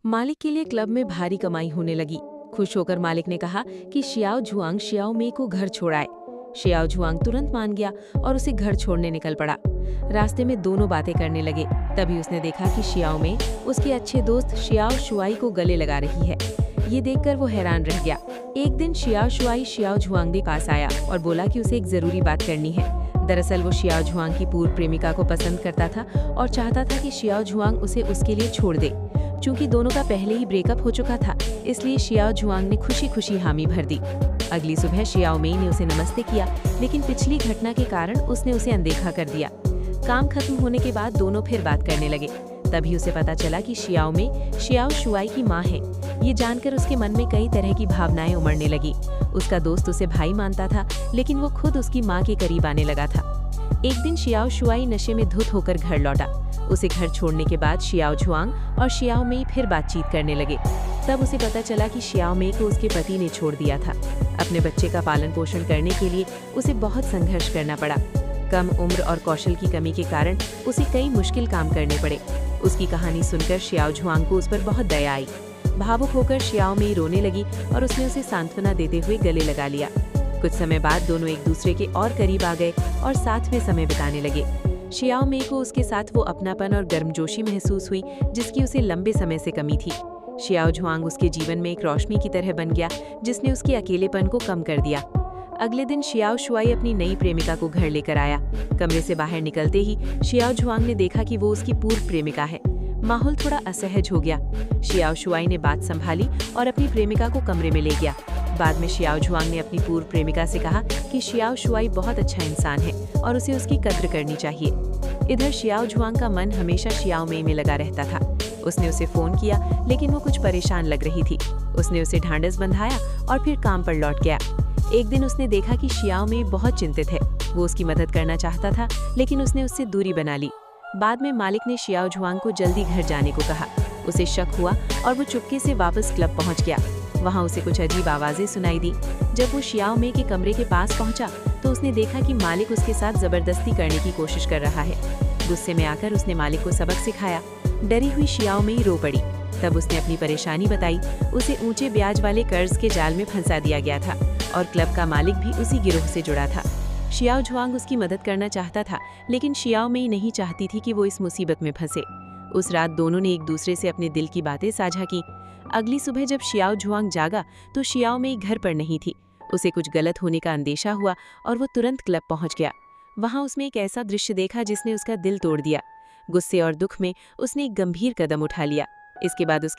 मालिक के लिए क्लब में भारी कमाई होने लगी। खुश होकर मालिक ने कहा कि शियाओ जुआंग शियाओ मेई को घर छोड़ाए। शियाओ जुआंग तुरंत मान गया और उसे घर छोड़ने निकल पड़ा। रास्ते में दोनों बातें करने लगे। तभी उसने देखा कि शियाओ मेई उसके अच्छे दोस्त शियाओ शुआई को गले लगा रही है। ये देखकर वो हैरान रह गया। एक दिन शियाओ शुआई शियाओ जुआंग के पास आया और बोला कि उसे एक जरूरी बात करनी है। दरअसल वो शियाओ जुआंग की पूर्व प्रेमिका को पसंद करता था और चाहता था कि शियाओ जुआंग उसे उसके लिए छोड़ दे। चूंकि दोनों का पहले ही ब्रेकअप हो चुका था, इसलिए शियाओ जुआंग ने खुशी खुशी हामी भर दी। अगली सुबह शियाओ मेई ने उसे नमस्ते किया, लेकिन पिछली घटना के कारण उसने उसे अनदेखा कर दिया। काम खत्म होने के बाद दोनों फिर बात करने लगे। तभी उसे पता चला कि शियाओ मेई शियाओ शुआई की माँ है। ये जानकर उसके मन में कई तरह की भावनाएं उमड़ने लगी। उसका दोस्त उसे भाई मानता था, लेकिन वो खुद उसकी माँ के करीब आने लगा था। एक दिन शियाओ शुआई नशे में धुत होकर घर लौटा। उसे घर छोड़ने के बाद शियाओ जुआंग और शियाओ मेई फिर बातचीत करने लगे। तब उसे पता चला कि शियाओ मेई को उसके पति ने छोड़ दिया था। अपने बच्चे का पालन पोषण करने के लिए उसे बहुत संघर्ष करना पड़ा। कम उम्र और कौशल की कमी के कारण उसे कई मुश्किल काम करने पड़े। उसकी कहानी सुनकर शियाओ जुआंग को उस पर बहुत दया आई। भावुक होकर शियाओ मेई रोने लगी और उसने उसे सांत्वना देते हुए गले लगा लिया। कुछ समय बाद दोनों एक दूसरे के और करीब आ गए और साथ में समय बिताने लगे। शियाओ मेई को उसके साथ वो अपनापन और गर्मजोशी महसूस हुई जिसकी उसे लंबे समय से कमी थी। शियाओ जुआंग उसके जीवन में एक रोशनी की तरह बन गया, जिसने उसके अकेलेपन को कम कर दिया। अगले दिन शियाओ शुआई अपनी नई प्रेमिका को घर लेकर आया। कमरे से बाहर निकलते ही शियाओ जुआंग ने देखा कि वो उसकी पूर्व प्रेमिका है। माहौल थोड़ा असहज हो गया। शियाओ शुआई ने बात संभाली और अपनी प्रेमिका को कमरे में ले गया। बाद में शियाओ जुआंग ने अपनी पूर्व प्रेमिका से कहा कि शियाओ शुआई बहुत अच्छा इंसान है और उसे उसकी कद्र करनी चाहिए। इधर शियाओ जुआंग का मन हमेशा शियाओ मेई में लगा रहता था। उसने उसे फोन किया, लेकिन वो कुछ परेशान लग रही थी। उसने उसे ढांढस बंधाया और फिर काम पर लौट गया। एक दिन उसने देखा कि शियाओ मेई बहुत चिंतित है। वो उसकी मदद करना चाहता था, लेकिन उसने उससे दूरी बना ली। बाद में मालिक ने शियाओ जुआंग को जल्दी घर जाने को कहा। उसे शक हुआ और वो चुपके से वापस क्लब पहुंच गया। वहां उसे कुछ अजीब आवाजें सुनाई दी। जब वो शियाओ मेई के कमरे के पास पहुंचा तो उसने देखा कि मालिक उसके साथ जबरदस्ती करने की कोशिश कर रहा है। गुस्से में आकर उसने मालिक को सबक सिखाया। डरी हुई शियाओ मेई रो पड़ी। तब उसने अपनी परेशानी बताई। उसे ऊंचे ब्याज वाले कर्ज के जाल में फंसा दिया गया था और क्लब का मालिक भी उसी गिरोह से जुड़ा था। शियाओ जुआंग उसकी मदद करना चाहता था, लेकिन शियाओ मेई नहीं चाहती थी कि वो इस मुसीबत में फंसे। उस रात दोनों ने एक दूसरे से अपने दिल की बातें साझा की। अगली सुबह जब शियाओ जुआंग जागा तो शियाओ मेई घर पर नहीं थी। उसे कुछ गलत होने का अंदेशा हुआ और वो तुरंत क्लब पहुंच गया। वहां उसने एक ऐसा दृश्य देखा जिसने उसका दिल तोड़ दिया। गुस्से और दुख में उसने एक गंभीर कदम उठा लिया। इसके बाद उसकी